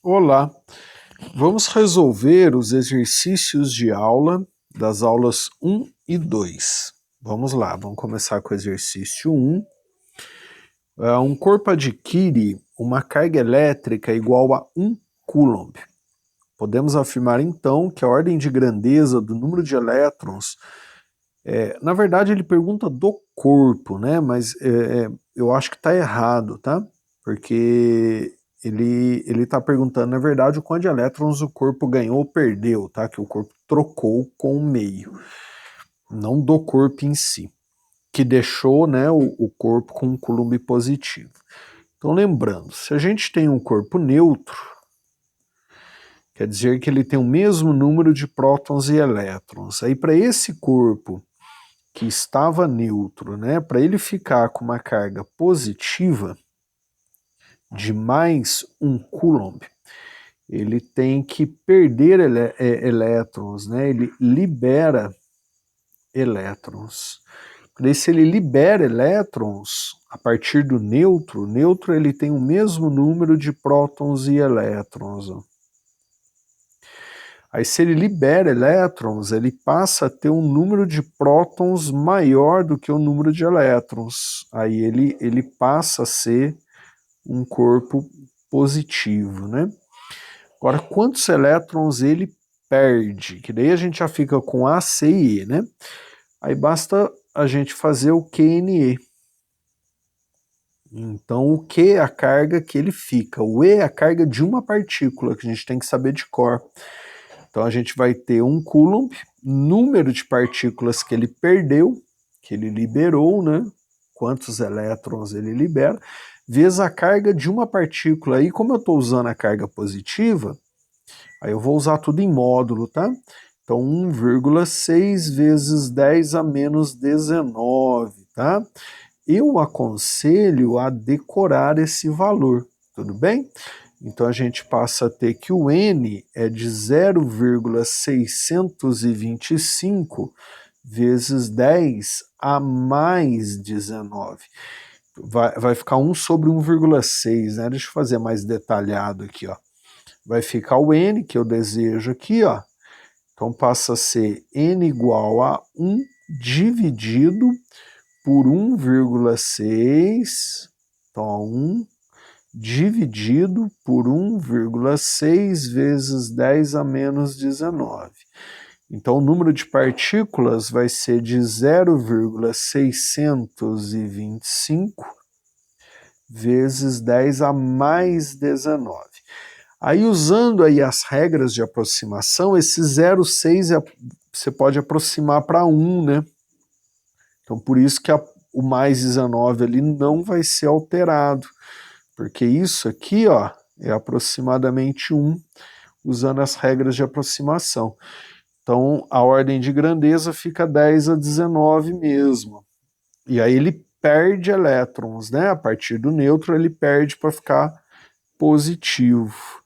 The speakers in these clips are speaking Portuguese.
Olá, vamos resolver os exercícios de aula das aulas 1 e 2. Vamos lá, vamos começar com o exercício 1. Um corpo adquire uma carga elétrica igual a 1 coulomb. Podemos afirmar então que a ordem de grandeza do número de elétrons, na verdade ele pergunta do corpo, né? Mas eu acho que está errado, tá? Porque ele está perguntando, na verdade, o quanto de elétrons o corpo ganhou ou perdeu, tá? Que o corpo trocou com o meio, não do corpo em si, que deixou, né, o corpo com um coulomb positivo. Então lembrando, se a gente tem um corpo neutro, quer dizer que ele tem o mesmo número de prótons e elétrons. Aí para esse corpo que estava neutro, né, para ele ficar com uma carga positiva de mais 1 coulomb, ele tem que perder elétrons, né, ele libera elétrons. Daí, se ele libera elétrons a partir do neutro, o neutro ele tem o mesmo número de prótons e elétrons. Ó. Aí se ele libera elétrons, ele passa a ter um número de prótons maior do que o número de elétrons. Aí ele passa a ser um corpo positivo, né? Agora, quantos elétrons ele perde? Que daí a gente já fica com A, C e E, né? Aí basta a gente fazer o QNE. Então, o Q é a carga que ele fica, o E é a carga de uma partícula, que a gente tem que saber de cor. Então, a gente vai ter 1 coulomb, número de partículas que ele perdeu, que ele liberou, né? Quantos elétrons ele libera, vezes a carga de uma partícula. Aí, como eu estou usando a carga positiva, aí eu vou usar tudo em módulo, tá? Então, 1,6 vezes 10 a menos 19, tá? Eu aconselho a decorar esse valor, tudo bem? Então a gente passa a ter que o N é de 0,625 vezes 10 a mais 19. Vai ficar 1 sobre 1,6, né? Deixa eu fazer mais detalhado aqui, ó. Vai ficar o N, que eu desejo aqui, ó. Então passa a ser N igual a 1 dividido por 1,6, então 1 dividido por 1,6 vezes 10 a menos 19. Então o número de partículas vai ser de 0,625 vezes 10 a mais 19. Aí usando aí as regras de aproximação, esse 0,6 você pode aproximar para 1, né? Então por isso que o mais 19 ali não vai ser alterado, porque isso aqui, ó, é aproximadamente 1, usando as regras de aproximação. Então a ordem de grandeza fica 10 a 19 mesmo. E aí ele perde elétrons, né? A partir do neutro ele perde para ficar positivo.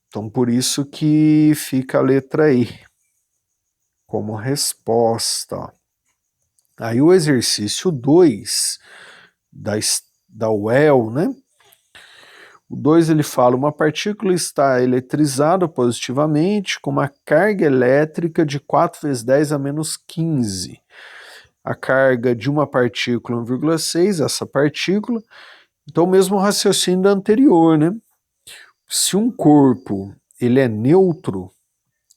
Então por isso que fica a letra E como resposta. Aí o exercício 2 da UEL, né? O 2 ele fala, uma partícula está eletrizada positivamente com uma carga elétrica de 4 vezes 10 a menos 15. A carga de uma partícula 1,6, essa partícula, então o mesmo raciocínio da anterior, né? Se um corpo ele é neutro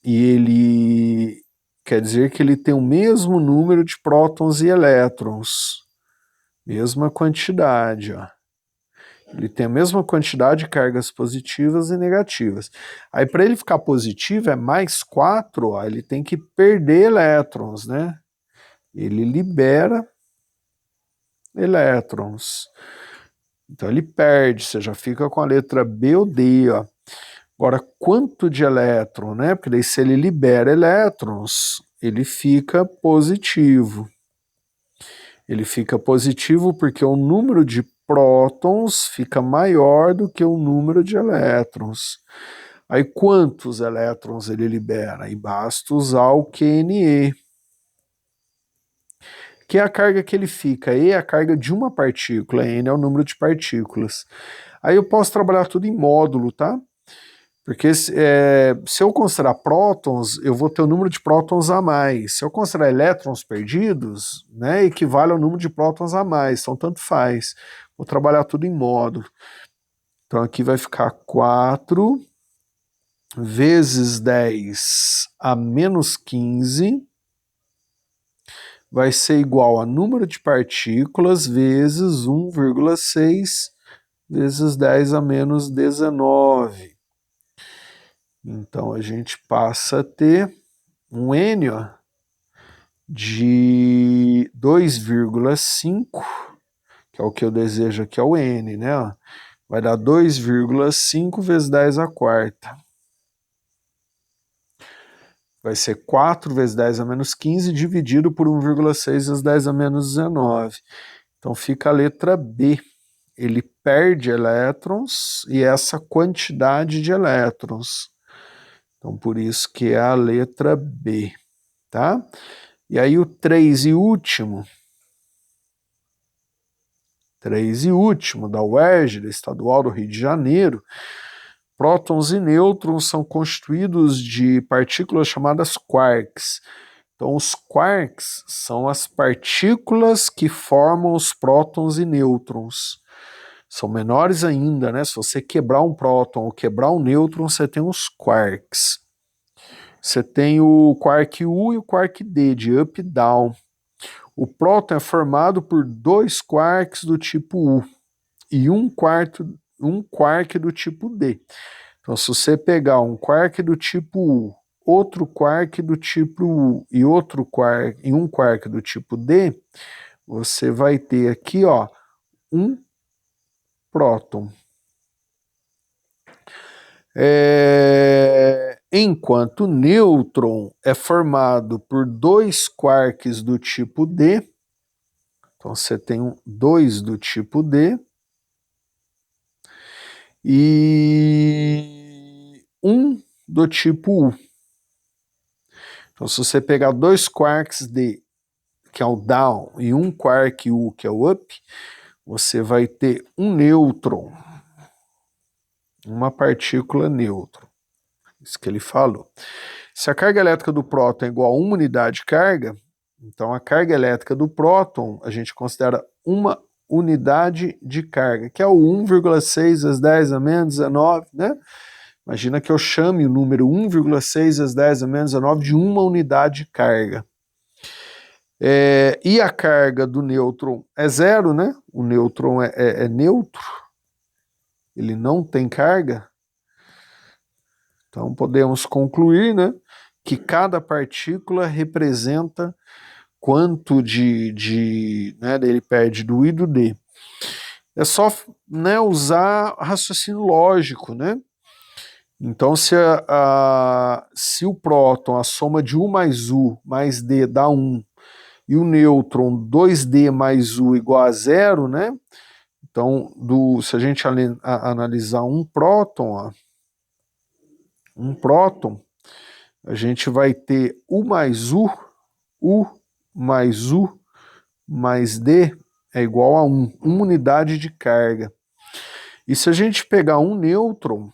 e ele quer dizer que ele tem o mesmo número de prótons e elétrons, mesma quantidade, ó. Ele tem a mesma quantidade de cargas positivas e negativas. Aí para ele ficar positivo é mais 4, ó, ele tem que perder elétrons, né? Ele libera elétrons. Então ele perde, você já fica com a letra B ou D, ó. Agora, quanto de elétron, né? Porque daí se ele libera elétrons, ele fica positivo. Ele fica positivo porque o número de prótons fica maior do que o número de elétrons. Aí quantos elétrons ele libera? Aí basta usar o QNE, que é a carga que ele fica. E é a carga de uma partícula, N é o número de partículas. Aí eu posso trabalhar tudo em módulo, tá? Porque se eu considerar prótons, eu vou ter o número de prótons a mais. Se eu considerar elétrons perdidos, né, equivale ao número de prótons a mais, então tanto faz. Vou trabalhar tudo em módulo. Então aqui vai ficar 4 vezes 10 a menos 15 vai ser igual a número de partículas vezes 1,6 vezes 10 a menos 19. Então a gente passa a ter um N de 2,5, que é o que eu desejo aqui, é o N, né? Vai dar 2,5 vezes 10 a quarta. Vai ser 4 vezes 10 a menos 15 dividido por 1,6 vezes 10 a menos 19. Então fica a letra B. Ele perde elétrons e essa quantidade de elétrons. Então por isso que é a letra B, tá? E aí o 3 e último da UERJ, da Estadual do Rio de Janeiro, prótons e nêutrons são constituídos de partículas chamadas quarks. Então os quarks são as partículas que formam os prótons e nêutrons. São menores ainda, né? Se você quebrar um próton ou quebrar um nêutron, você tem os quarks. Você tem o quark U e o quark D, de up e down. O próton é formado por 2 quarks do tipo U e um quark do tipo D. Então, se você pegar um quark do tipo U, outro quark do tipo U e um quark do tipo D, você vai ter aqui, ó, um próton. Enquanto o nêutron é formado por 2 quarks do tipo D, então você tem 2 do tipo D e 1 do tipo U. Então se você pegar 2 quarks D, que é o down, e um quark U, que é o up, você vai ter um nêutron, uma partícula nêutron. Isso que ele falou. Se a carga elétrica do próton é igual a 1 unidade de carga, então a carga elétrica do próton a gente considera uma unidade de carga, que é o 1,6 vezes 10 a menos 19, né? Imagina que eu chame o número 1,6 vezes 10 a menos 19 de uma unidade de carga. E a carga do nêutron é zero, né? O nêutron é neutro, ele não tem carga. Então podemos concluir, né, que cada partícula representa quanto né, ele perde do I e do D. É só, né, usar raciocínio lógico, né? Então se o próton, a soma de U mais D dá 1, e o nêutron 2D mais U igual a 0, né? Então, se a gente analisar um próton, a gente vai ter U mais U mais D é igual a 1, uma unidade de carga. E se a gente pegar um nêutron,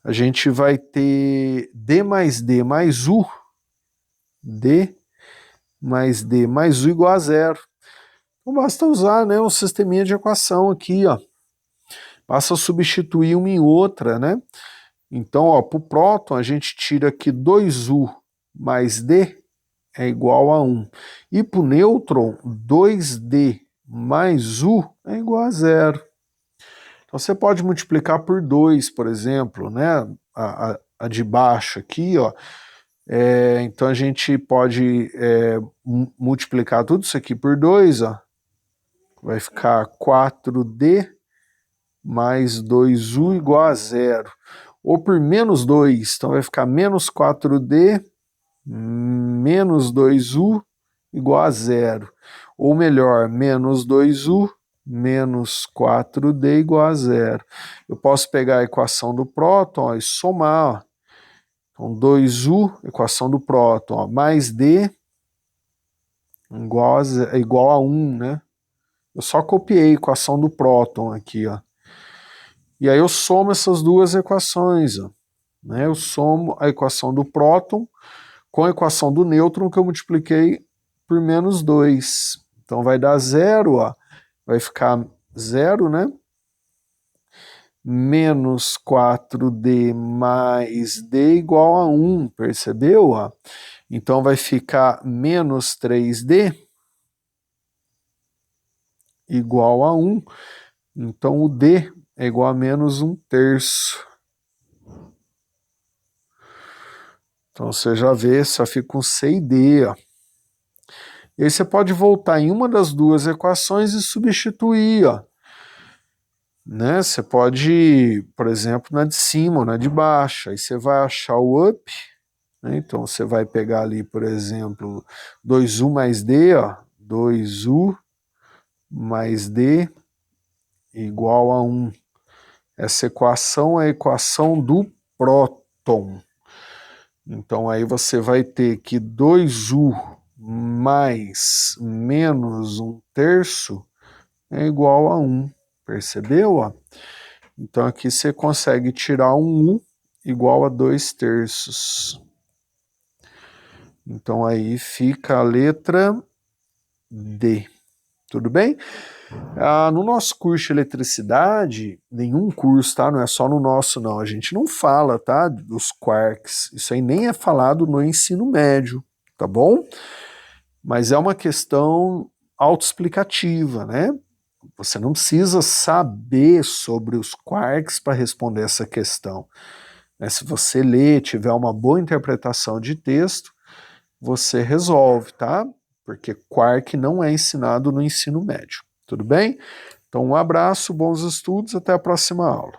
a gente vai ter D mais D mais U igual a 0. Então basta usar, né, um sisteminha de equação aqui, ó. Basta substituir uma em outra, né? Então, para o próton, a gente tira aqui 2U mais D é igual a 1. E para o nêutron, 2D mais U é igual a 0. Então, você pode multiplicar por 2, por exemplo, né? A de baixo aqui, ó. Então, a gente pode multiplicar tudo isso aqui por 2, ó. Vai ficar 4D mais 2U igual a 0. Ou por menos 2, então vai ficar menos 4D menos 2U igual a 0. Ou melhor, menos 2U menos 4D igual a 0. Eu posso pegar a equação do próton, ó, e somar. Ó. Então 2U, equação do próton, ó, mais D igual a 1, né? Eu só copiei a equação do próton aqui, ó. E aí eu somo essas duas equações, ó, né? Eu somo a equação do próton com a equação do nêutron que eu multipliquei por menos 2. Então vai dar 0, ó. Vai ficar 0, né? Menos 4D mais D igual a 1, percebeu? Ó? Então vai ficar menos 3D igual a 1. Então o D é igual a menos 1/3. Então você já vê, só fica com C e D. Ó. E aí você pode voltar em uma das duas equações e substituir. Ó. Né? Você pode, por exemplo, na de cima ou na de baixo. Aí você vai achar o up. Né? Então você vai pegar ali, por exemplo, 2U mais D. Ó. 2U mais D igual a 1. Essa equação é a equação do próton. Então aí você vai ter que 2U mais menos 1/3 é igual a 1. Percebeu? Ó? Então aqui você consegue tirar um U igual a 2/3. Então aí fica a letra D. Tudo bem? No nosso curso de eletricidade, nenhum curso, tá? Não é só no nosso, não. A gente não fala, tá? Dos quarks. Isso aí nem é falado no ensino médio, tá bom? Mas é uma questão autoexplicativa, né? Você não precisa saber sobre os quarks para responder essa questão. Se você ler, tiver uma boa interpretação de texto, você resolve, tá? Porque quark não é ensinado no ensino médio. Tudo bem? Então um abraço, bons estudos, até a próxima aula.